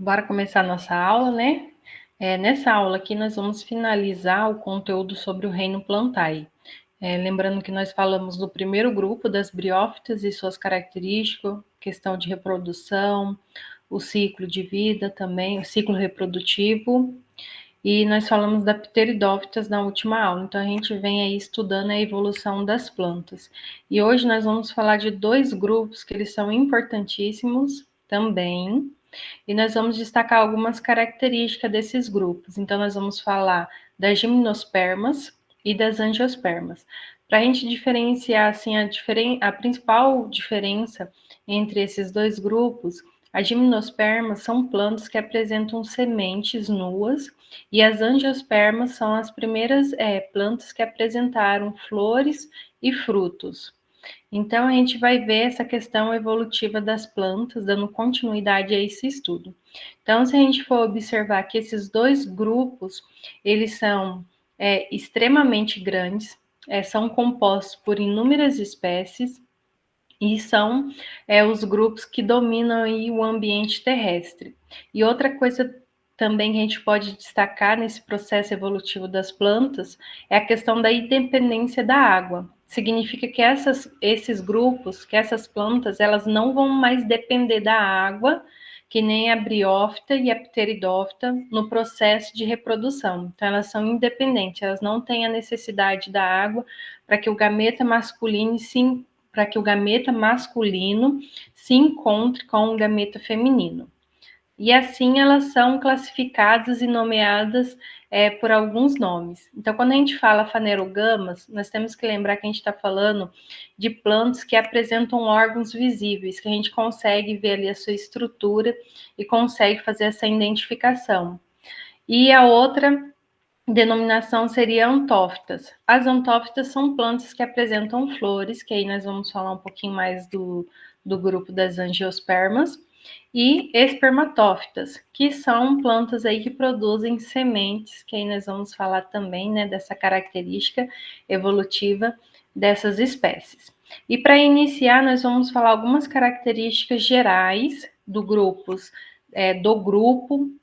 Bora começar a nossa aula, né? Nessa aula aqui nós vamos finalizar o conteúdo sobre o reino Plantae. Lembrando que nós falamos do primeiro grupo das briófitas e suas características, questão de reprodução, o ciclo de vida também, o ciclo reprodutivo, e nós falamos da pteridófitas na última aula. Então a gente vem aí estudando a evolução das plantas. E hoje nós vamos falar de dois grupos que eles são importantíssimos também, e nós vamos destacar algumas características desses grupos. Então, nós vamos falar das gimnospermas e das angiospermas. Para a gente diferenciar assim, a principal diferença entre esses dois grupos, as gimnospermas são plantas que apresentam sementes nuas e as angiospermas são as primeiras plantas que apresentaram flores e frutos. Então, a gente vai ver essa questão evolutiva das plantas, dando continuidade a esse estudo. Então, se a gente for observar que esses dois grupos, eles são extremamente grandes, são compostos por inúmeras espécies, e são os grupos que dominam aí o ambiente terrestre. E outra coisa também que a gente pode destacar nesse processo evolutivo das plantas é a questão da independência da água. Significa que esses grupos, que essas plantas, elas não vão mais depender da água, que nem a briófita e a pteridófita, no processo de reprodução. Então, elas são independentes, elas não têm a necessidade da água para que o gameta masculino se encontre com o gameta feminino. E assim elas são classificadas e nomeadas por alguns nomes. Então, quando a gente fala fanerogamas, nós temos que lembrar que a gente está falando de plantas que apresentam órgãos visíveis, que a gente consegue ver ali a sua estrutura e consegue fazer essa identificação. E a outra denominação seria antófitas. As antófitas são plantas que apresentam flores, que aí nós vamos falar um pouquinho mais do grupo das angiospermas, e espermatófitas, que são plantas aí que produzem sementes, que aí nós vamos falar também, né, dessa característica evolutiva dessas espécies. E para iniciar, nós vamos falar algumas características gerais do grupo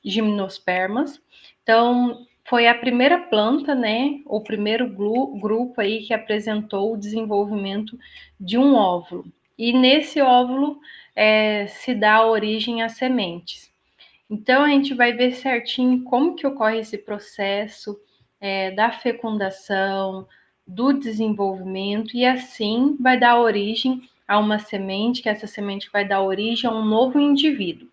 Gimnospermas. Então, foi a primeira planta, né, o primeiro grupo aí que apresentou o desenvolvimento de um óvulo. E nesse óvulo se dá origem às sementes. Então, a gente vai ver certinho como que ocorre esse processo da fecundação, do desenvolvimento, e assim vai dar origem a uma semente, que essa semente vai dar origem a um novo indivíduo.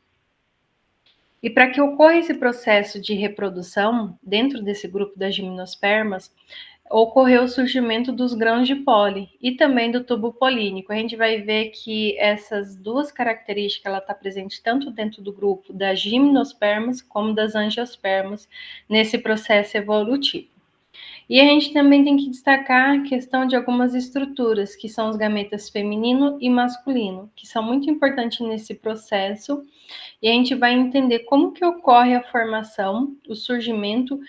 E para que ocorra esse processo de reprodução, dentro desse grupo das gimnospermas, ocorreu o surgimento dos grãos de pólen e também do tubo polínico. A gente vai ver que essas duas características ela está presente tanto dentro do grupo das gimnospermas como das angiospermas nesse processo evolutivo. E a gente também tem que destacar a questão de algumas estruturas, que são os gametas feminino e masculino, que são muito importantes nesse processo, e a gente vai entender como que ocorre a formação, o surgimento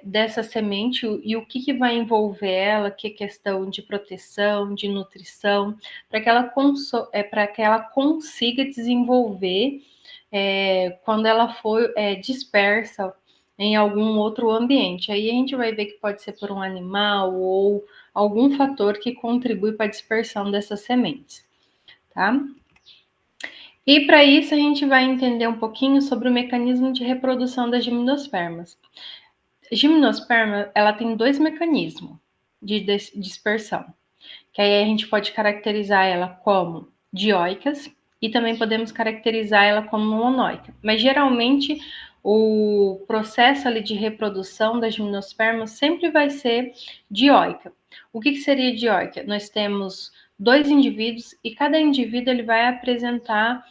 dessa semente e o que vai envolver ela, que é questão de proteção, de nutrição, para que ela consiga desenvolver quando ela for dispersa em algum outro ambiente. Aí a gente vai ver que pode ser por um animal ou algum fator que contribui para a dispersão dessas sementes, tá? E para isso a gente vai entender um pouquinho sobre o mecanismo de reprodução das gimnospermas. A gimnosperma, ela tem dois mecanismos de dispersão, que aí a gente pode caracterizar ela como dioicas e também podemos caracterizar ela como monoica. Mas geralmente o processo ali de reprodução das gimnospermas sempre vai ser dioica. O que seria dioica? Nós temos dois indivíduos e cada indivíduo ele vai apresentar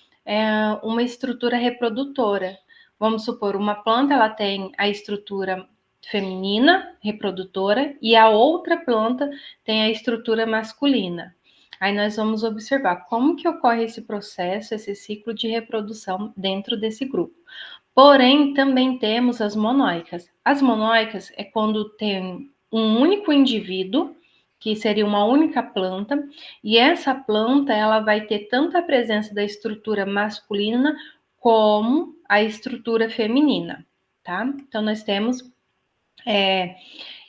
uma estrutura reprodutora. Vamos supor, uma planta ela tem a estrutura feminina reprodutora e a outra planta tem a estrutura masculina. Aí nós vamos observar como que ocorre esse processo, esse ciclo de reprodução dentro desse grupo. Porém, também temos as monóicas. As monóicas é quando tem um único indivíduo, que seria uma única planta, e essa planta ela vai ter tanto a presença da estrutura masculina como a estrutura feminina, tá? Então, nós temos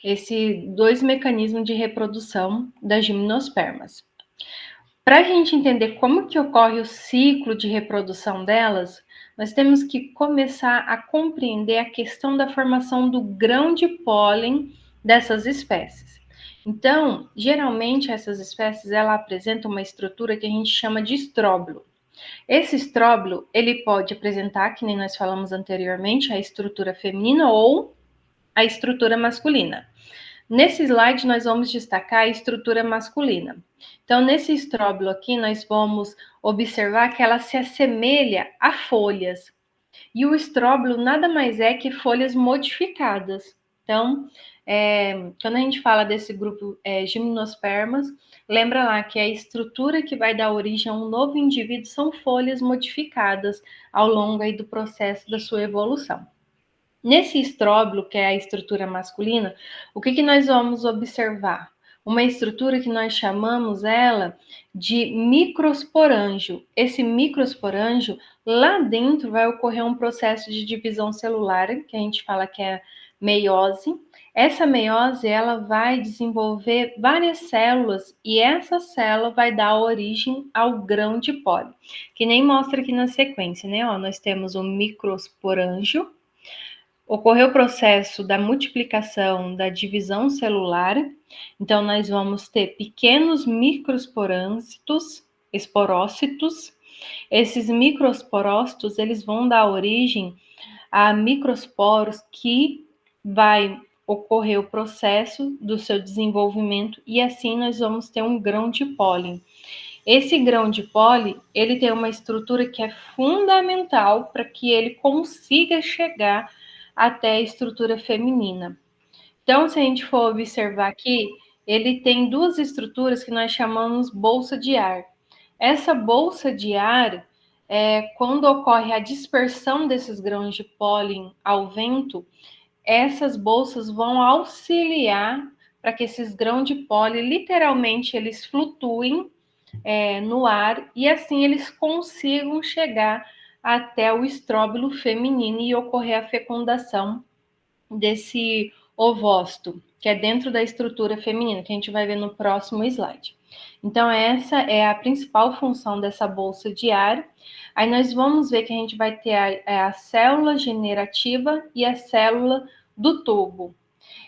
esses dois mecanismos de reprodução das gimnospermas. Para a gente entender como que ocorre o ciclo de reprodução delas, nós temos que começar a compreender a questão da formação do grão de pólen dessas espécies. Então, geralmente essas espécies ela apresentam uma estrutura que a gente chama de estróbilo. Esse estróbilo, ele pode apresentar, que nem nós falamos anteriormente, a estrutura feminina ou a estrutura masculina. Nesse slide, nós vamos destacar a estrutura masculina. Então, nesse estróbilo aqui, nós vamos observar que ela se assemelha a folhas. E o estróbilo nada mais é que folhas modificadas. Então, quando a gente fala desse grupo gimnospermas, lembra lá que a estrutura que vai dar origem a um novo indivíduo são folhas modificadas ao longo aí do processo da sua evolução. Nesse estróbilo, que é a estrutura masculina, o que nós vamos observar? Uma estrutura que nós chamamos ela de microsporângio. Esse microsporângio, lá dentro vai ocorrer um processo de divisão celular, que a gente fala que é meiose. Essa meiose, ela vai desenvolver várias células e essa célula vai dar origem ao grão de pólen, que nem mostra aqui na sequência, né? Ó, nós temos o microsporângio, ocorreu o processo da multiplicação, da divisão celular, então nós vamos ter pequenos microsporócitos, esses microsporócitos, eles vão dar origem a microsporos que vai ocorrer o processo do seu desenvolvimento e assim nós vamos ter um grão de pólen. Esse grão de pólen, ele tem uma estrutura que é fundamental para que ele consiga chegar até a estrutura feminina. Então, se a gente for observar aqui, ele tem duas estruturas que nós chamamos bolsa de ar. Essa bolsa de ar, quando ocorre a dispersão desses grãos de pólen ao vento, essas bolsas vão auxiliar para que esses grãos de pólen, literalmente, eles flutuem no ar e assim eles consigam chegar até o estróbilo feminino e ocorrer a fecundação desse ovócito, que é dentro da estrutura feminina, que a gente vai ver no próximo slide. Então, essa é a principal função dessa bolsa de ar. Aí nós vamos ver que a gente vai ter a célula generativa e a célula do tubo.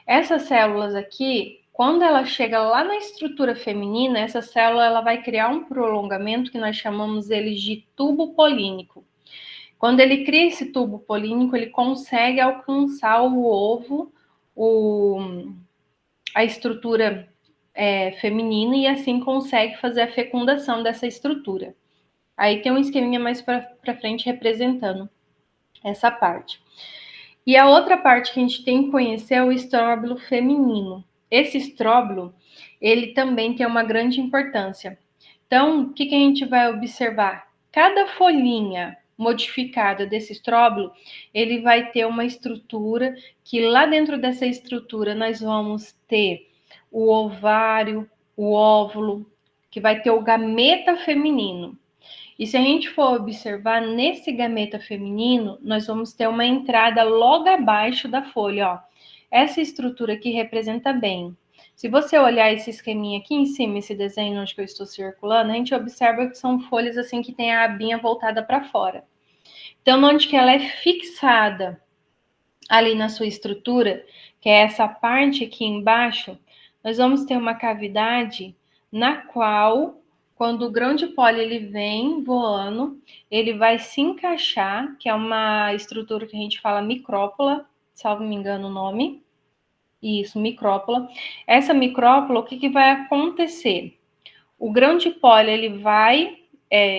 Essas células aqui, quando ela chega lá na estrutura feminina, essa célula ela vai criar um prolongamento que nós chamamos ele de tubo polínico. Quando ele cria esse tubo polínico, ele consegue alcançar o ovo, a estrutura feminina e assim consegue fazer a fecundação dessa estrutura. Aí tem um esqueminha mais para frente representando essa parte. E a outra parte que a gente tem que conhecer é o estróbilo feminino. Esse estróbilo, ele também tem uma grande importância. Então, o que a gente vai observar? Cada folhinha modificada desse estróbilo, ele vai ter uma estrutura que lá dentro dessa estrutura nós vamos ter o ovário, o óvulo, que vai ter o gameta feminino. E se a gente for observar nesse gameta feminino, nós vamos ter uma entrada logo abaixo da folha, ó. Essa estrutura aqui representa bem. Se você olhar esse esqueminha aqui em cima, esse desenho onde eu estou circulando, a gente observa que são folhas assim que tem a abinha voltada para fora. Então, onde que ela é fixada ali na sua estrutura, que é essa parte aqui embaixo, nós vamos ter uma cavidade na qual, quando o grão de pólen ele vem voando, ele vai se encaixar, que é uma estrutura que a gente fala micrópula, salvo me engano o nome. Isso, micrópula. Essa micrópula, o que vai acontecer? O grão de pólen ele vai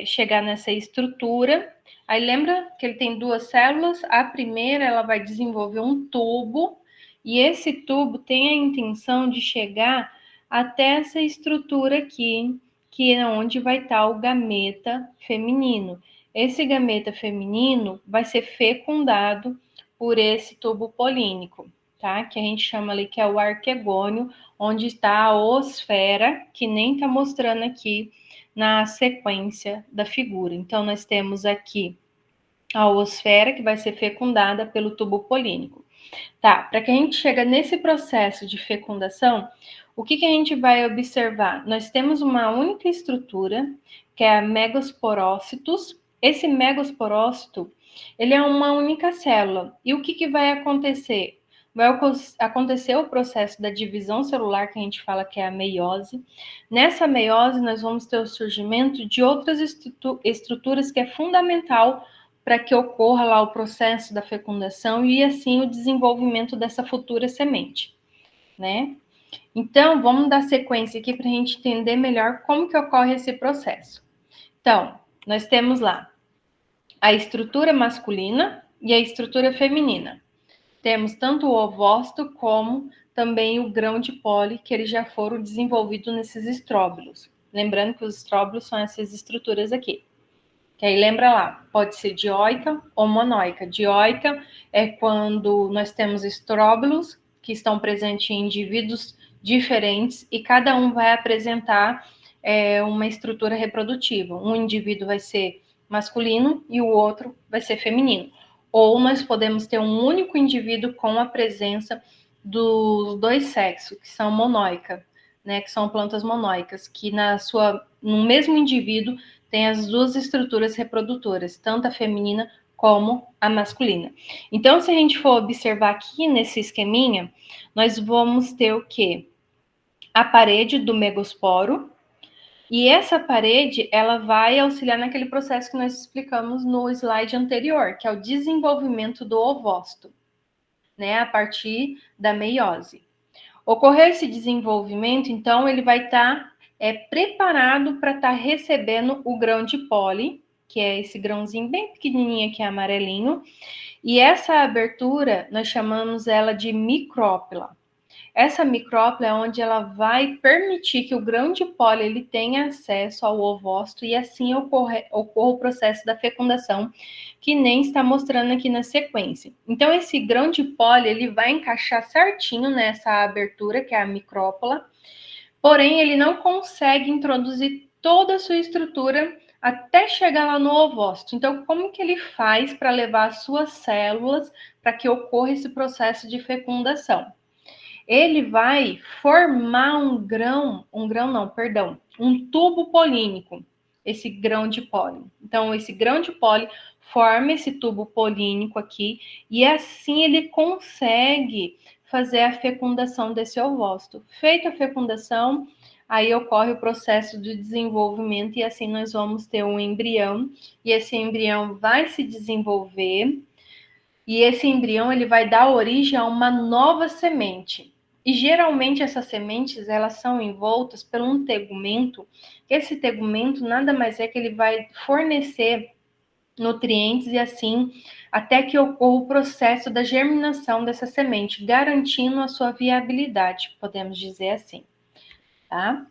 chegar nessa estrutura. Aí lembra que ele tem duas células. A primeira ela vai desenvolver um tubo e esse tubo tem a intenção de chegar até essa estrutura aqui, que é onde vai estar o gameta feminino. Esse gameta feminino vai ser fecundado por esse tubo polínico, tá? Que a gente chama ali que é o arquegônio, onde está a osfera, que nem está mostrando aqui na sequência da figura. Então, nós temos aqui a oosfera, que vai ser fecundada pelo tubo polínico. Tá, para que a gente chegue nesse processo de fecundação, o que a gente vai observar? Nós temos uma única estrutura, que é a megasporócitos. Esse megasporócito, ele é uma única célula. E o que vai acontecer? Vai acontecer o processo da divisão celular, que a gente fala que é a meiose. Nessa meiose, nós vamos ter o surgimento de outras estruturas que é fundamental para que ocorra lá o processo da fecundação e assim o desenvolvimento dessa futura semente, né? Então, vamos dar sequência aqui para a gente entender melhor como que ocorre esse processo. Então, nós temos lá a estrutura masculina e a estrutura feminina. Temos tanto o ovócito como também o grão de pólen, que eles já foram desenvolvidos nesses estróbilos. Lembrando que os estróbilos são essas estruturas aqui. Que aí lembra lá, pode ser dioica ou monóica. Dioica é quando nós temos estróbilos que estão presentes em indivíduos diferentes e cada um vai apresentar uma estrutura reprodutiva. Um indivíduo vai ser masculino e o outro vai ser feminino. Ou nós podemos ter um único indivíduo com a presença dos dois sexos, que são monóica, né, que são plantas monóicas, que no mesmo indivíduo tem as duas estruturas reprodutoras, tanto a feminina como a masculina. Então, se a gente for observar aqui nesse esqueminha, nós vamos ter o quê? A parede do megasporo, e essa parede, ela vai auxiliar naquele processo que nós explicamos no slide anterior, que é o desenvolvimento do ovócito, né, a partir da meiose. Ocorrer esse desenvolvimento, então, ele vai estar preparado para estar recebendo o grão de pólen, que é esse grãozinho bem pequenininho aqui, amarelinho. E essa abertura, nós chamamos ela de micrópila. Essa micrópila é onde ela vai permitir que o grão de pólen ele tenha acesso ao ovócito e assim ocorra o processo da fecundação, que nem está mostrando aqui na sequência. Então, esse grão de pólen ele vai encaixar certinho nessa abertura, que é a micrópila, porém, ele não consegue introduzir toda a sua estrutura até chegar lá no ovócito. Então, como que ele faz para levar as suas células para que ocorra esse processo de fecundação? Ele vai formar um tubo polínico, esse grão de pólen. Então, esse grão de pólen forma esse tubo polínico aqui e assim ele consegue fazer a fecundação desse ovócito. Feita a fecundação, aí ocorre o processo de desenvolvimento e assim nós vamos ter um embrião e esse embrião vai se desenvolver e esse embrião ele vai dar origem a uma nova semente. E geralmente essas sementes elas são envoltas por um tegumento. Esse tegumento nada mais é que ele vai fornecer nutrientes e assim até que ocorra o processo da germinação dessa semente, garantindo a sua viabilidade, podemos dizer assim, tá?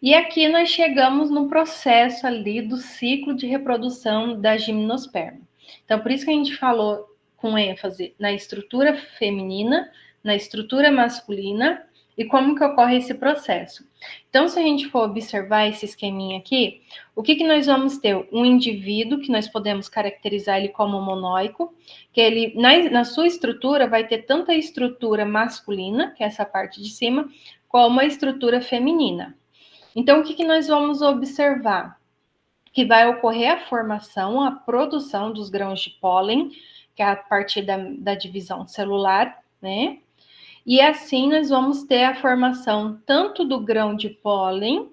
E aqui nós chegamos no processo ali do ciclo de reprodução da gimnosperma. Então, por isso que a gente falou com ênfase na estrutura feminina, na estrutura masculina e como que ocorre esse processo. Então, se a gente for observar esse esqueminha aqui, o que nós vamos ter? Um indivíduo que nós podemos caracterizar ele como monóico, que ele, na sua estrutura, vai ter tanto a estrutura masculina, que é essa parte de cima, como a estrutura feminina. Então, o que nós vamos observar? Que vai ocorrer a formação, a produção dos grãos de pólen, que é a partir da divisão celular, né? E assim nós vamos ter a formação tanto do grão de pólen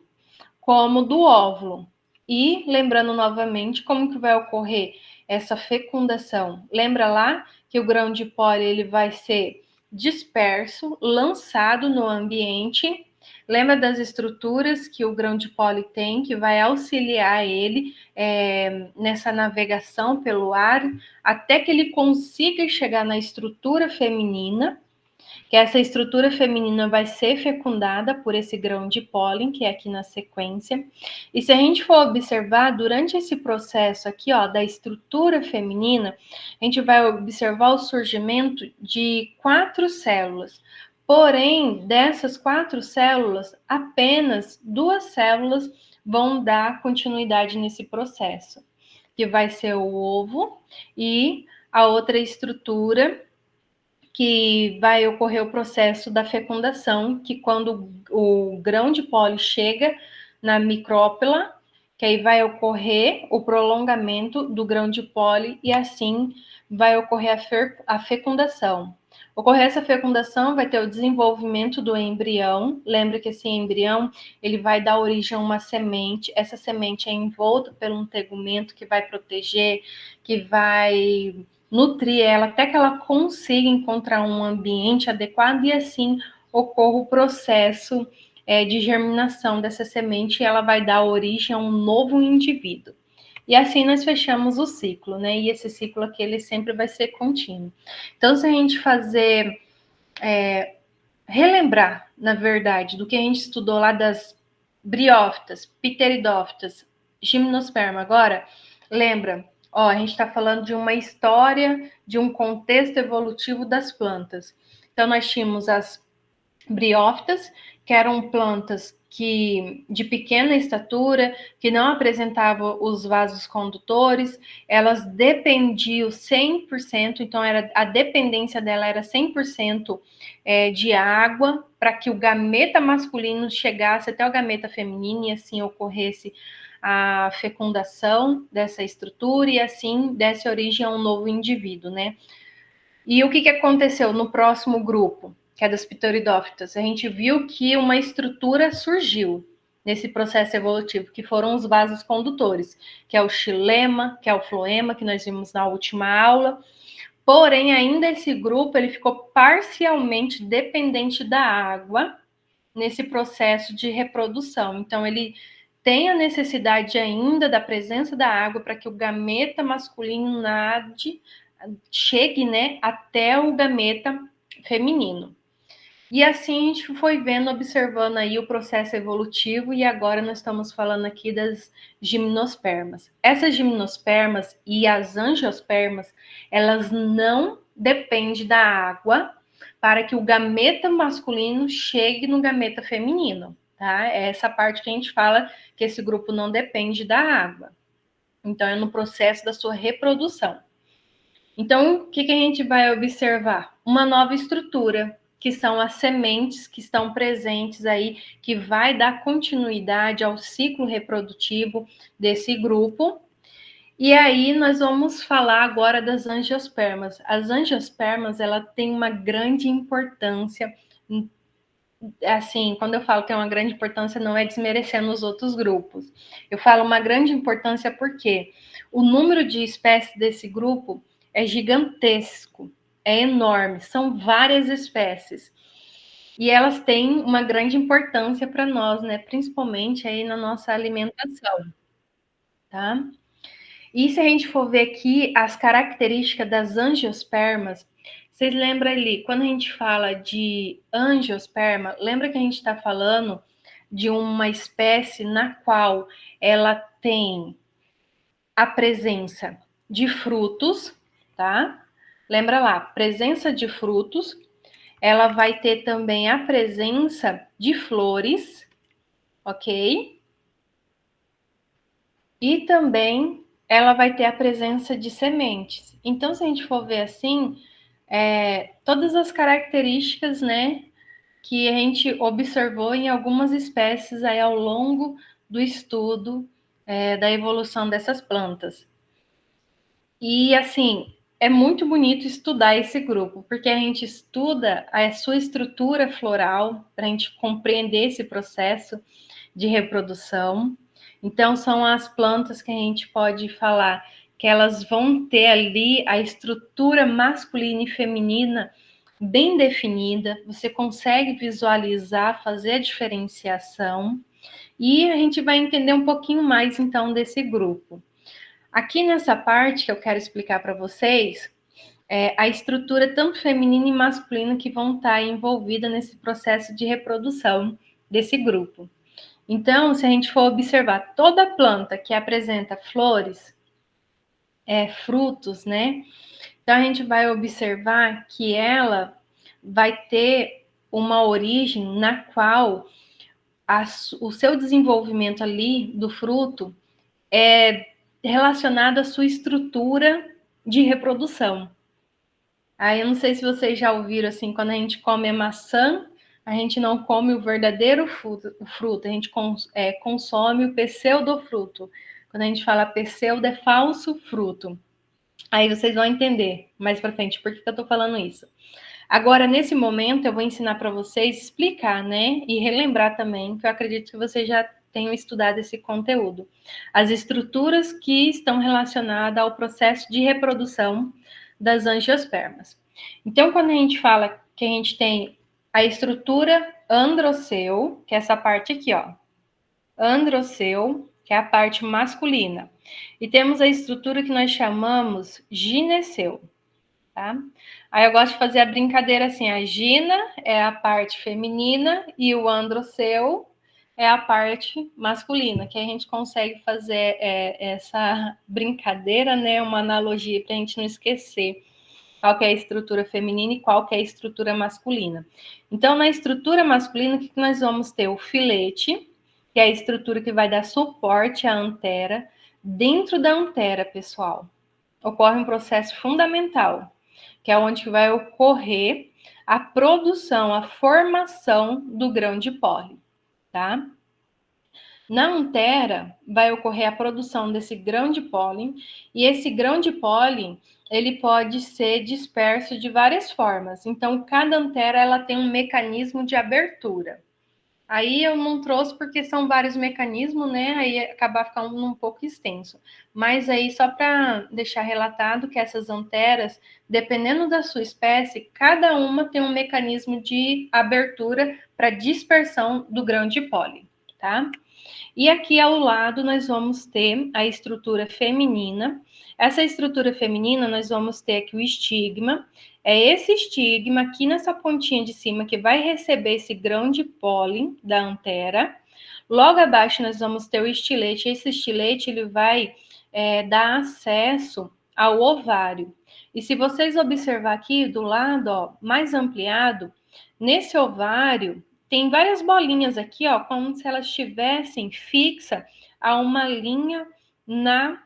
como do óvulo. E lembrando novamente como que vai ocorrer essa fecundação. Lembra lá que o grão de pólen ele vai ser disperso, lançado no ambiente. Lembra das estruturas que o grão de pólen tem, que vai auxiliar ele nessa navegação pelo ar, até que ele consiga chegar na estrutura feminina, que essa estrutura feminina vai ser fecundada por esse grão de pólen, que é aqui na sequência. E se a gente for observar, durante esse processo aqui, ó, da estrutura feminina, a gente vai observar o surgimento de 4 células. Porém, dessas 4 células, apenas 2 células vão dar continuidade nesse processo. que vai ser o ovo, e a outra estrutura que vai ocorrer o processo da fecundação, que quando o grão de pólen chega na micrópila, que aí vai ocorrer o prolongamento do grão de pólen e assim vai ocorrer a fecundação. Ocorrer essa fecundação vai ter o desenvolvimento do embrião. Lembra que esse embrião ele vai dar origem a uma semente. Essa semente é envolta por um tegumento que vai proteger, que vai nutrir ela até que ela consiga encontrar um ambiente adequado e assim ocorra o processo de germinação dessa semente e ela vai dar origem a um novo indivíduo. E assim nós fechamos o ciclo, né? E esse ciclo aqui, ele sempre vai ser contínuo. Então, se a gente fazer, relembrar, na verdade, do que a gente estudou lá das briófitas, pteridófitas, gimnosperma, agora, lembra, ó, a gente está falando de uma história, de um contexto evolutivo das plantas. Então, nós tínhamos as briófitas, que eram plantas de pequena estatura, que não apresentavam os vasos condutores, elas dependiam 100%, então a dependência dela era 100% de água, para que o gameta masculino chegasse até o gameta feminino e assim ocorresse a fecundação dessa estrutura e assim desse origem a um novo indivíduo, né? E o que aconteceu no próximo grupo, que é das pteridófitas? A gente viu que uma estrutura surgiu nesse processo evolutivo, que foram os vasos condutores, que é o xilema, que é o floema, que nós vimos na última aula. Porém, ainda esse grupo ele ficou parcialmente dependente da água nesse processo de reprodução. Então, ele tem a necessidade ainda da presença da água para que o gameta masculino chegue, né, até o gameta feminino. E assim a gente foi vendo, observando aí o processo evolutivo e agora nós estamos falando aqui das gimnospermas. Essas gimnospermas e as angiospermas, elas não dependem da água para que o gameta masculino chegue no gameta feminino, tá? É essa parte que a gente fala que esse grupo não depende da água. Então é no processo da sua reprodução. Então, o que a gente vai observar? Uma nova estrutura, que são as sementes que estão presentes aí, que vai dar continuidade ao ciclo reprodutivo desse grupo. E aí nós vamos falar agora das angiospermas. As angiospermas, ela tem uma grande importância. Assim, quando eu falo que tem uma grande importância, não é desmerecendo os outros grupos. Eu falo uma grande importância porque o número de espécies desse grupo é gigantesco, é enorme, são várias espécies. E elas têm uma grande importância para nós, né? Principalmente aí na nossa alimentação, tá? E se a gente for ver aqui as características das angiospermas, vocês lembram ali, quando a gente fala de angiosperma, lembra que a gente está falando de uma espécie na qual ela tem a presença de frutos, tá? Lembra lá, presença de frutos, ela vai ter também a presença de flores, ok? E também ela vai ter a presença de sementes. Então, se a gente for ver assim, todas as características, né, que a gente observou em algumas espécies aí ao longo do estudo da evolução dessas plantas. E assim, é muito bonito estudar esse grupo, porque a gente estuda a sua estrutura floral para a gente compreender esse processo de reprodução. Então, são as plantas que a gente pode falar que elas vão ter ali a estrutura masculina e feminina bem definida, você consegue visualizar, fazer a diferenciação, e a gente vai entender um pouquinho mais então desse grupo. Aqui nessa parte que eu quero explicar para vocês, a estrutura tanto feminina e masculina que vão estar envolvida nesse processo de reprodução desse grupo. Então, se a gente for observar toda planta que apresenta flores, frutos, né? Então, a gente vai observar que ela vai ter uma origem na qual o seu desenvolvimento ali do fruto é relacionado à sua estrutura de reprodução. Aí eu não sei se vocês já ouviram assim, quando a gente come a maçã, a gente não come o verdadeiro fruto, a gente consome o pseudofruto. Quando a gente fala pseudo, é falso fruto. Aí vocês vão entender mais para frente por que eu estou falando isso. Agora, nesse momento, eu vou ensinar para vocês explicar, né? E relembrar também, que eu acredito que vocês já tenham estudado esse conteúdo. As estruturas que estão relacionadas ao processo de reprodução das angiospermas. Então, quando a gente fala que a gente tem a estrutura androceu, que é essa parte aqui, ó. Androceu, que é a parte masculina. E temos a estrutura que nós chamamos gineceu. Tá? Aí eu gosto de fazer a brincadeira assim, a gina é a parte feminina e o androceu é a parte masculina, que a gente consegue fazer essa brincadeira, né, uma analogia para a gente não esquecer qual que é a estrutura feminina e qual que é a estrutura masculina. Então, na estrutura masculina, o que nós vamos ter? O filete, que é a estrutura que vai dar suporte à antera. Dentro da antera, pessoal, ocorre um processo fundamental, que é onde vai ocorrer a produção, a formação do grão de pólen, tá? Na antera vai ocorrer a produção desse grão de pólen, e esse grão de pólen, ele pode ser disperso de várias formas. Então, cada antera ela tem um mecanismo de abertura. Aí eu não trouxe porque são vários mecanismos, né? Aí acabar ficando um pouco extenso. Mas aí só para deixar relatado que essas anteras, dependendo da sua espécie, cada uma tem um mecanismo de abertura para dispersão do grão de pólen, tá? E aqui ao lado nós vamos ter a estrutura feminina. Essa estrutura feminina nós vamos ter aqui o estigma. É esse estigma aqui nessa pontinha de cima que vai receber esse grão de pólen da antera. Logo abaixo nós vamos ter o estilete. Esse estilete ele vai dar acesso ao ovário. E se vocês observar aqui do lado, ó, mais ampliado, nesse ovário tem várias bolinhas aqui, ó, como se elas estivessem fixa a uma linha na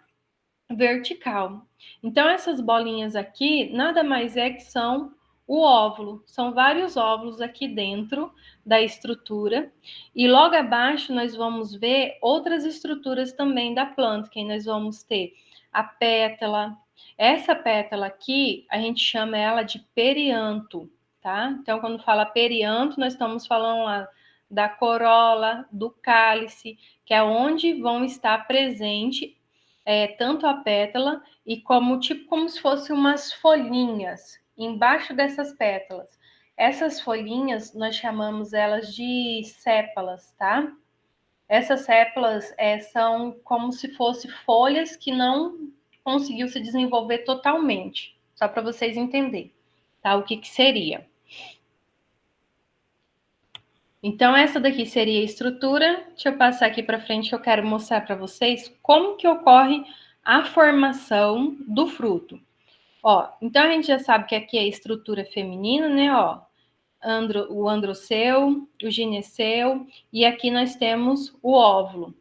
vertical. Então, essas bolinhas aqui nada mais é que são o óvulo. São vários óvulos aqui dentro da estrutura. E logo abaixo nós vamos ver outras estruturas também da planta, que nós vamos ter a pétala. Essa pétala aqui, a gente chama ela de perianto, tá? Então, quando fala perianto, nós estamos falando lá da corola, do cálice, que é onde vão estar presentes tanto a pétala e como se fossem umas folhinhas embaixo dessas pétalas. Essas folhinhas nós chamamos elas de sépalas, tá? Essas sépalas são como se fossem folhas que não conseguiu se desenvolver totalmente, só para vocês entenderem, tá? O que seria. Então, essa daqui seria a estrutura. Deixa eu passar aqui para frente, eu quero mostrar para vocês como que ocorre a formação do fruto. Ó, então a gente já sabe que aqui é a estrutura feminina, né? Ó, o androceu, o gineceu, e aqui nós temos o óvulo,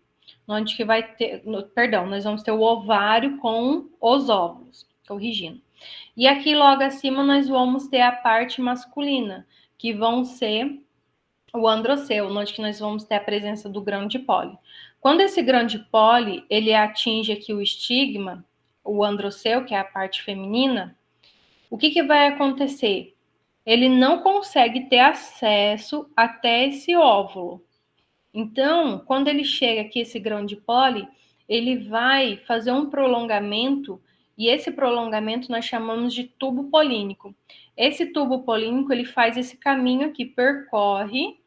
onde que vai ter, perdão, nós vamos ter o ovário com os óvulos, corrigindo. E aqui logo acima nós vamos ter a parte masculina, que vão ser o androceu, onde que nós vamos ter a presença do grão de pólen. Quando esse grão de pólen, ele atinge aqui o estigma, o androceu, que é a parte feminina, o que vai acontecer? Ele não consegue ter acesso até esse óvulo. Então, quando ele chega aqui, esse grão de pólen, ele vai fazer um prolongamento, e esse prolongamento nós chamamos de tubo polínico. Esse tubo polínico, ele faz esse caminho aqui, percorre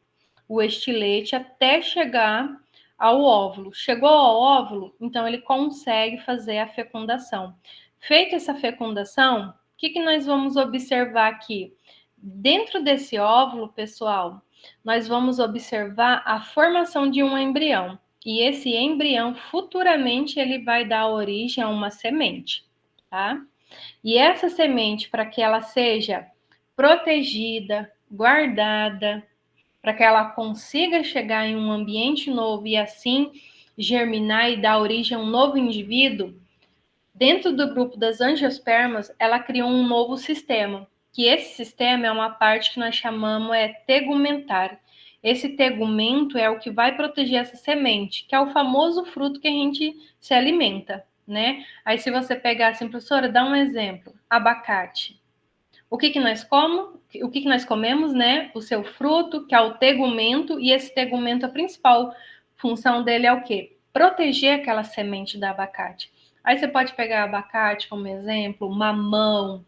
o estilete até chegar ao óvulo. Chegou ao óvulo, então ele consegue fazer a fecundação. Feita essa fecundação, o que nós vamos observar aqui? Dentro desse óvulo, pessoal, nós vamos observar a formação de um embrião. E esse embrião, futuramente, ele vai dar origem a uma semente, tá? E essa semente, para que ela seja protegida, guardada, para que ela consiga chegar em um ambiente novo e assim germinar e dar origem a um novo indivíduo, Dentro do grupo das angiospermas, ela criou um novo sistema, que esse sistema é uma parte que nós chamamos tegumentar. Esse tegumento é o que vai proteger essa semente, que é o famoso fruto que a gente se alimenta, né? Aí se você pegar assim, professora, dá um exemplo, abacate. O que nós comemos? O que nós comemos, né? O seu fruto, que é o tegumento, e esse tegumento, a principal função dele é o quê? Proteger aquela semente da abacate. Aí você pode pegar abacate como exemplo, mamão,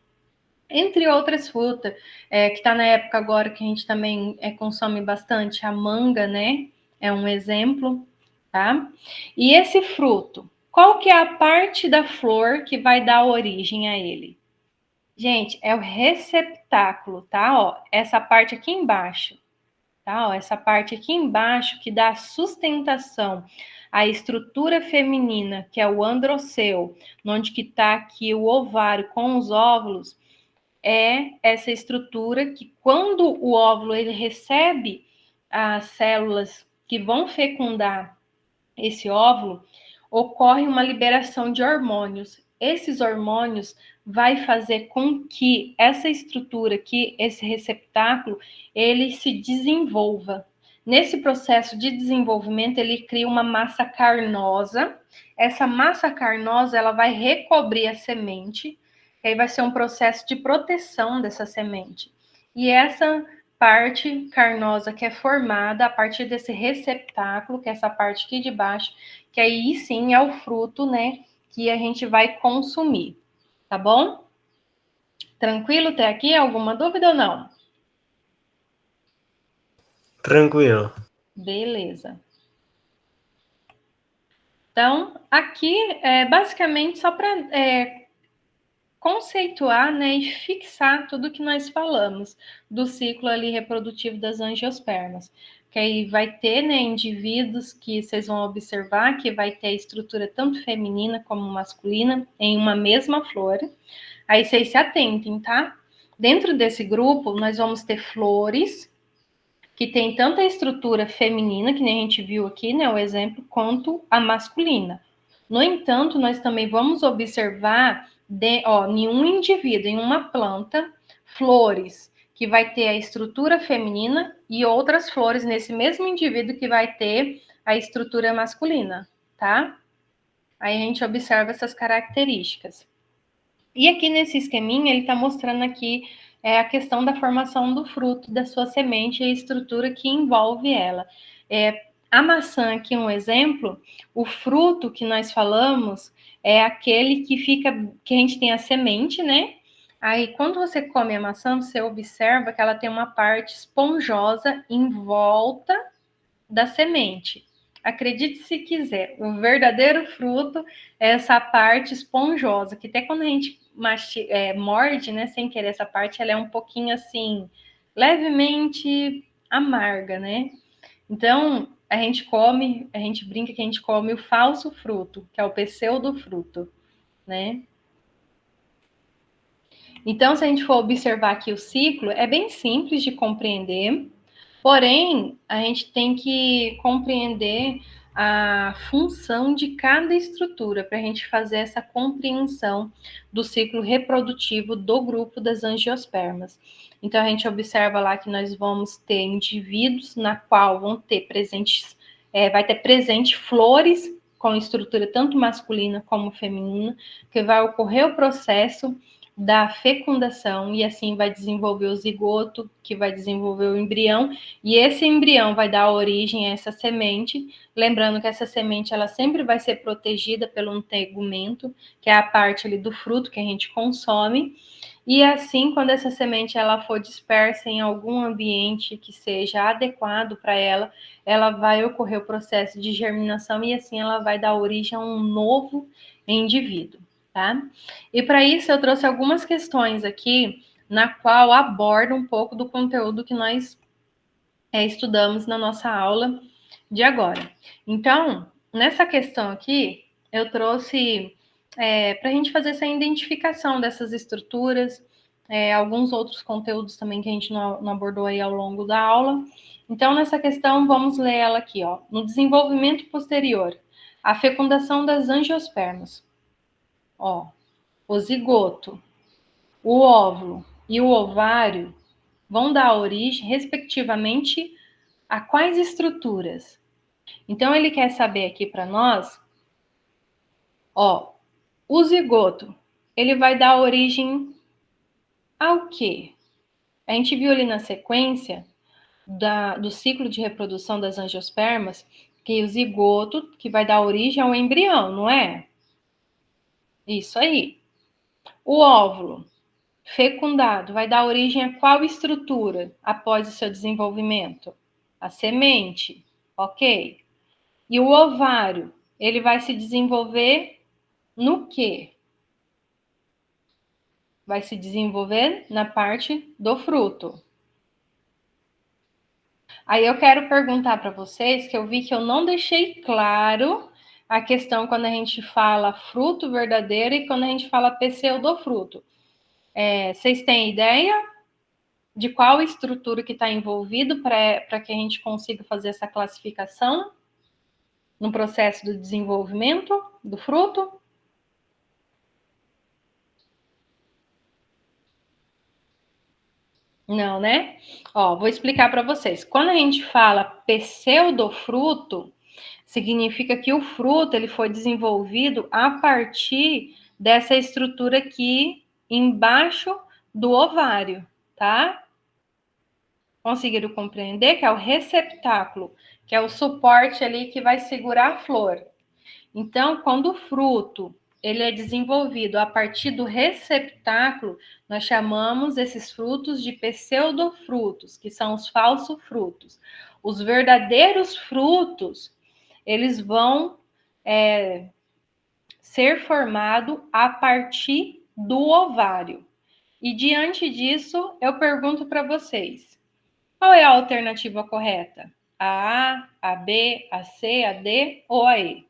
entre outras frutas, que está na época agora que a gente também consome bastante, a manga, né? É um exemplo, tá? E esse fruto, qual que é a parte da flor que vai dar origem a ele? Gente, é o receptáculo, tá? Ó, essa parte aqui embaixo, tá? Ó, essa parte aqui embaixo que dá sustentação à estrutura feminina, que é o androceu, onde que tá aqui o ovário com os óvulos, é essa estrutura que quando o óvulo ele recebe as células que vão fecundar esse óvulo, ocorre uma liberação de hormônios. Esses hormônios vai fazer com que essa estrutura aqui, esse receptáculo, ele se desenvolva. Nesse processo de desenvolvimento, ele cria uma massa carnosa. Essa massa carnosa, ela vai recobrir a semente, e aí vai ser um processo de proteção dessa semente. E essa parte carnosa que é formada a partir desse receptáculo, que é essa parte aqui de baixo, que aí sim é o fruto, né, que a gente vai consumir, tá bom? Tranquilo até aqui? Alguma dúvida ou não? Tranquilo. Beleza. Então, aqui é basicamente só para conceituar, né, e fixar tudo que nós falamos do ciclo ali reprodutivo das angiospermas. Que aí vai ter, né, indivíduos que vocês vão observar que vai ter a estrutura tanto feminina como masculina em uma mesma flor. Aí vocês se atentem, tá? Dentro desse grupo, nós vamos ter flores que tem tanto a estrutura feminina, que nem a gente viu aqui, né, o exemplo, quanto a masculina. No entanto, nós também vamos observar em um indivíduo, em uma planta, flores que vai ter a estrutura feminina e outras flores nesse mesmo indivíduo que vai ter a estrutura masculina, tá? Aí a gente observa essas características. E aqui nesse esqueminha, ele está mostrando aqui a questão da formação do fruto, da sua semente e a estrutura que envolve ela. A maçã, aqui um exemplo, o fruto que nós falamos é aquele que a gente tem a semente, né? Aí, quando você come a maçã, você observa que ela tem uma parte esponjosa em volta da semente. Acredite se quiser, o verdadeiro fruto é essa parte esponjosa, que até quando a gente morde, né, sem querer essa parte, ela é um pouquinho assim, levemente amarga, né? Então, a gente brinca que a gente come o falso fruto, que é o pseudo fruto, né? Então, se a gente for observar aqui o ciclo, é bem simples de compreender. Porém, a gente tem que compreender a função de cada estrutura para a gente fazer essa compreensão do ciclo reprodutivo do grupo das angiospermas. Então, a gente observa lá que nós vamos ter indivíduos na qual vão ter presentes, vai ter presente flores com estrutura tanto masculina como feminina, que vai ocorrer o processo da fecundação e assim vai desenvolver o zigoto, que vai desenvolver o embrião, e esse embrião vai dar origem a essa semente, lembrando que essa semente ela sempre vai ser protegida pelo tegumento, que é a parte ali do fruto que a gente consome, e assim, quando essa semente ela for dispersa em algum ambiente que seja adequado para ela, ela vai ocorrer o processo de germinação e assim ela vai dar origem a um novo indivíduo. Tá? E para isso eu trouxe algumas questões aqui na qual aborda um pouco do conteúdo que nós estudamos na nossa aula de agora. Então, nessa questão aqui, eu trouxe para a gente fazer essa identificação dessas estruturas, alguns outros conteúdos também que a gente não abordou aí ao longo da aula. Então, nessa questão, vamos ler ela aqui, ó. No desenvolvimento posterior, a fecundação das angiospermas. Ó, o zigoto, o óvulo e o ovário vão dar origem, respectivamente, a quais estruturas? Então, ele quer saber aqui para nós, ó, o zigoto, ele vai dar origem ao quê? A gente viu ali na sequência do ciclo de reprodução das angiospermas que o zigoto que vai dar origem ao embrião, não é? Isso aí. O óvulo fecundado vai dar origem a qual estrutura após o seu desenvolvimento? A semente, ok? E o ovário, ele vai se desenvolver no quê? Vai se desenvolver na parte do fruto. Aí eu quero perguntar para vocês, que eu vi que eu não deixei claro a questão quando a gente fala fruto verdadeiro e quando a gente fala pseudofruto. Vocês têm ideia de qual estrutura que está envolvido para que a gente consiga fazer essa classificação no processo do desenvolvimento do fruto? Não, né? Ó, vou explicar para vocês. Quando a gente fala pseudofruto, significa que o fruto ele foi desenvolvido a partir dessa estrutura aqui embaixo do ovário, tá? Conseguiram compreender que é o receptáculo, que é o suporte ali que vai segurar a flor. Então, quando o fruto ele é desenvolvido a partir do receptáculo, nós chamamos esses frutos de pseudofrutos, que são os falsos frutos. Os verdadeiros frutos, eles vão ser formados a partir do ovário. E diante disso, eu pergunto para vocês, qual é a alternativa correta? A, a B, a C, a D ou a E?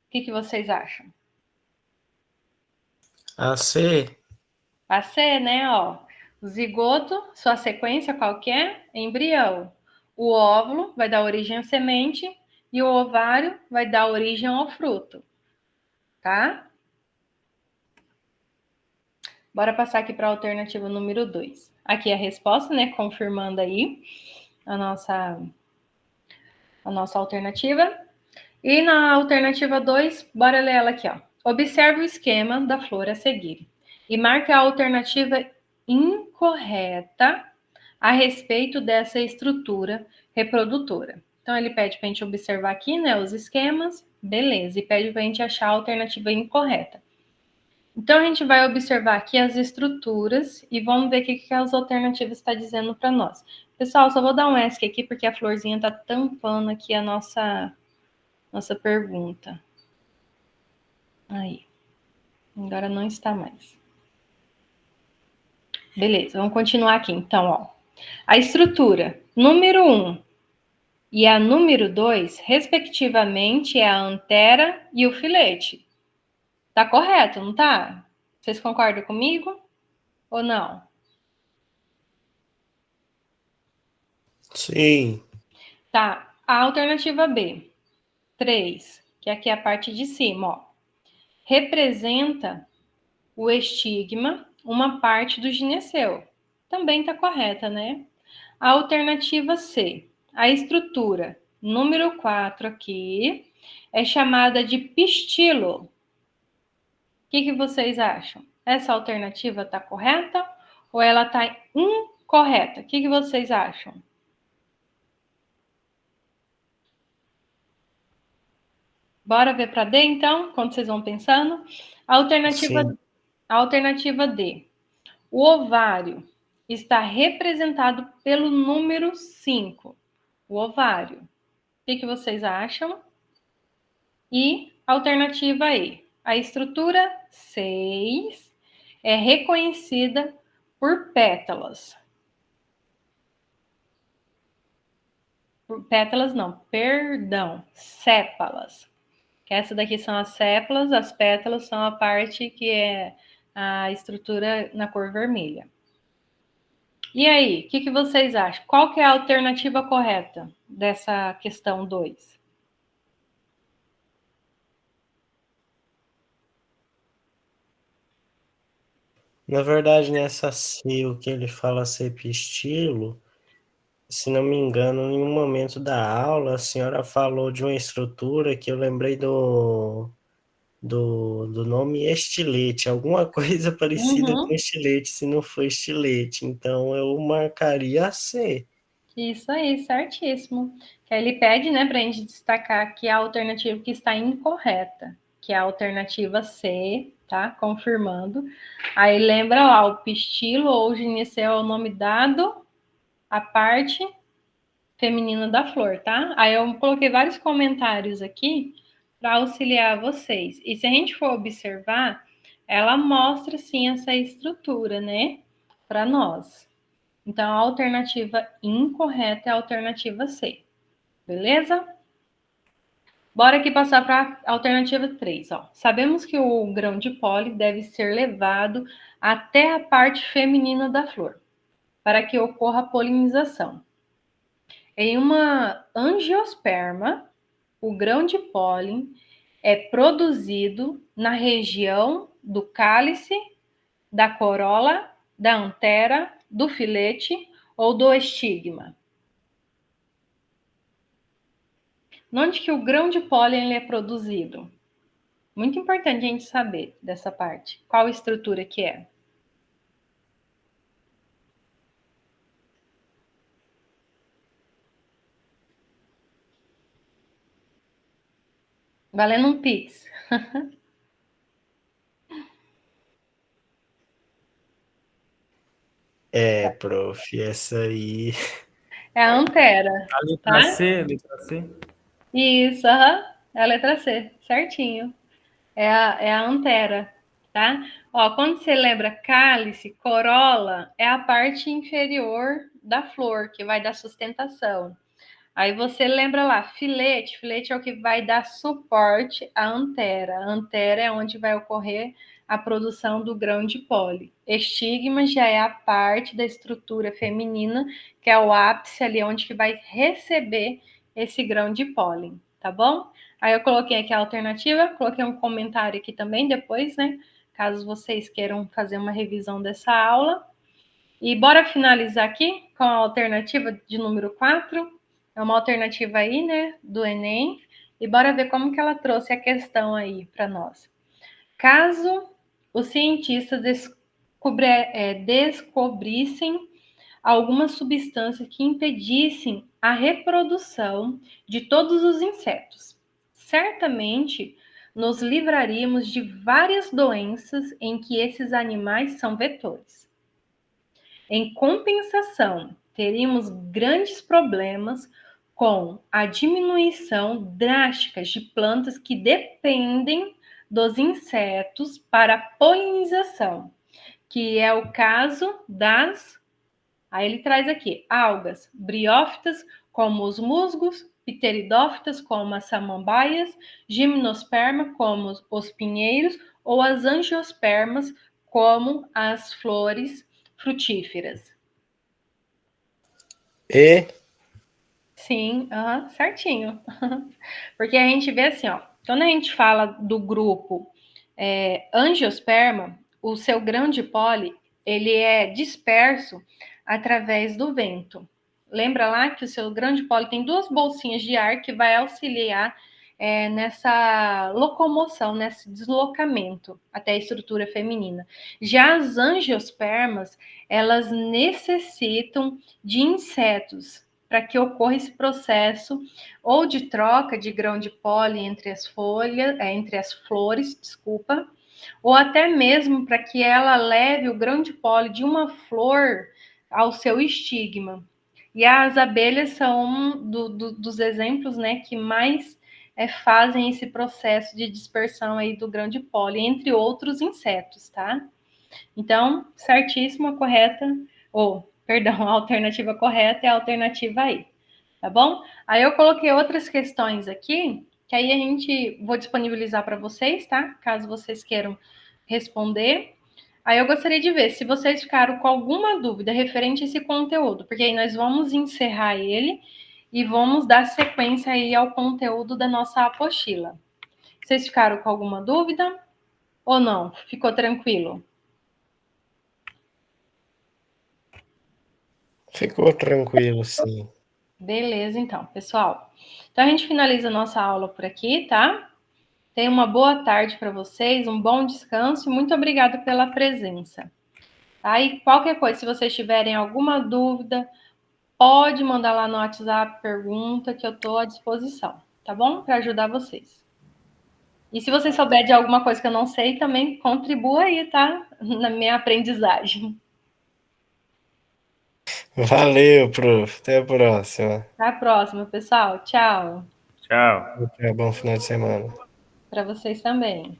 O que vocês acham? A C. A C, né? Ó, o zigoto, sua sequência qual que é? Embrião. O óvulo vai dar origem à semente e o ovário vai dar origem ao fruto, tá? Bora passar aqui para a alternativa número 2. Aqui é a resposta, né? Confirmando aí a nossa alternativa. E na alternativa 2, bora ler ela aqui, ó. Observe o esquema da flor a seguir e marque a alternativa incorreta a respeito dessa estrutura reprodutora. Então, ele pede para a gente observar aqui, né, os esquemas, beleza, e pede para a gente achar a alternativa incorreta. Então, a gente vai observar aqui as estruturas e vamos ver o que as alternativas estão dizendo para nós. Pessoal, só vou dar um ESC aqui, porque a florzinha está tampando aqui a nossa pergunta. Aí. Agora não está mais. Beleza, vamos continuar aqui. Então, ó. A estrutura número 1 e a número 2, respectivamente, é a antera e o filete. Tá correto, não tá? Vocês concordam comigo ou não? Sim. Tá. A alternativa B, 3, que aqui é a parte de cima, ó. Representa o estigma, uma parte do gineceu. Também tá correta, né? A alternativa C, a estrutura número 4 aqui, é chamada de pistilo. O que vocês acham? Essa alternativa está correta ou ela está incorreta? O que vocês acham? Bora ver para D, então, quando vocês vão pensando. A alternativa D. O ovário está representado pelo número 5. O ovário. O que vocês acham? E alternativa E. A estrutura 6 é reconhecida por pétalas. Pétalas não, perdão, sépalas. Que essa daqui são as sépalas, as pétalas são a parte que é a estrutura na cor vermelha. E aí, o que vocês acham? Qual que é a alternativa correta dessa questão 2? Na verdade, nessa C, o que ele fala ser pistilo, se não me engano, em um momento da aula, a senhora falou de uma estrutura que eu lembrei do nome estilete, alguma coisa parecida com Uhum. estilete, se não for estilete. Então, eu marcaria a C. Isso aí, certíssimo. Que aí ele pede, né, para a gente destacar que a alternativa que está incorreta, que é a alternativa C, tá? Confirmando. Aí lembra lá, o pistilo ou gineceu é o nome dado à parte feminina da flor, tá? Aí eu coloquei vários comentários aqui para auxiliar vocês. E se a gente for observar, ela mostra sim essa estrutura, né, para nós. Então, a alternativa incorreta é a alternativa C. Beleza? Bora aqui passar para a alternativa 3. Ó. Sabemos que o grão de pólen deve ser levado até a parte feminina da flor, para que ocorra a polinização. Em uma angiosperma, o grão de pólen é produzido na região do cálice, da corola, da antera, do filete ou do estigma. Onde que o grão de pólen ele é produzido? Muito importante a gente saber dessa parte. Qual estrutura que é? Valendo um Pix. Prof, essa aí. É a antera, A letra tá? C, letra C. Isso, aham. É a letra C, certinho. É a antera, tá? Ó, quando você lembra cálice, corola, é a parte inferior da flor, que vai dar sustentação. Aí você lembra lá, filete. Filete é o que vai dar suporte à antera. A antera é onde vai ocorrer a produção do grão de pólen. Estigma já é a parte da estrutura feminina, que é o ápice ali onde que vai receber esse grão de pólen, tá bom? Aí eu coloquei aqui a alternativa, coloquei um comentário aqui também depois, né? Caso vocês queiram fazer uma revisão dessa aula. E bora finalizar aqui com a alternativa de número 4. É uma alternativa aí, né, do Enem. E bora ver como que ela trouxe a questão aí para nós. Caso os cientistas descobrissem alguma substância que impedissem a reprodução de todos os insetos, certamente nos livraríamos de várias doenças em que esses animais são vetores. Em compensação, teríamos grandes problemas com a diminuição drástica de plantas que dependem dos insetos para a polinização, que é o caso das. Aí ele traz aqui algas, briófitas, como os musgos, pteridófitas, como as samambaias, gimnosperma, como os pinheiros, ou as angiospermas, como as flores frutíferas. E Sim, certinho. Porque a gente vê assim, ó, quando a gente fala do grupo angiosperma, o seu grão de pólen, ele é disperso através do vento. Lembra lá que o seu grão de pólen tem duas bolsinhas de ar que vai auxiliar nessa locomoção, nesse deslocamento até a estrutura feminina. Já as angiospermas, elas necessitam de insetos para que ocorra esse processo ou de troca de grão de pólen entre as folhas, entre as flores, desculpa, ou até mesmo para que ela leve o grão de pólen de uma flor ao seu estigma. E as abelhas são dos exemplos, né, que mais fazem esse processo de dispersão aí do grão de pólen, entre outros insetos, tá? Então, certíssimo, a correta, ou, perdão, a alternativa correta é a alternativa aí, tá bom? Aí eu coloquei outras questões aqui, que aí a gente vou disponibilizar para vocês, tá? Caso vocês queiram responder. Aí eu gostaria de ver se vocês ficaram com alguma dúvida referente a esse conteúdo, porque aí nós vamos encerrar ele e vamos dar sequência aí ao conteúdo da nossa apostila. Vocês ficaram com alguma dúvida ou não? Ficou tranquilo? Ficou tranquilo, sim. Beleza, então, pessoal. Então a gente finaliza a nossa aula por aqui, tá? Tenha uma boa tarde para vocês, um bom descanso e muito obrigada pela presença. Tá? E qualquer coisa, se vocês tiverem alguma dúvida, pode mandar lá no WhatsApp pergunta que eu estou à disposição, tá bom? Para ajudar vocês. E se você souber de alguma coisa que eu não sei, também contribua aí, tá? Na minha aprendizagem. Valeu, prof. Até a próxima. Até a próxima, pessoal. Tchau. Tchau. Bom final de semana. Para vocês também.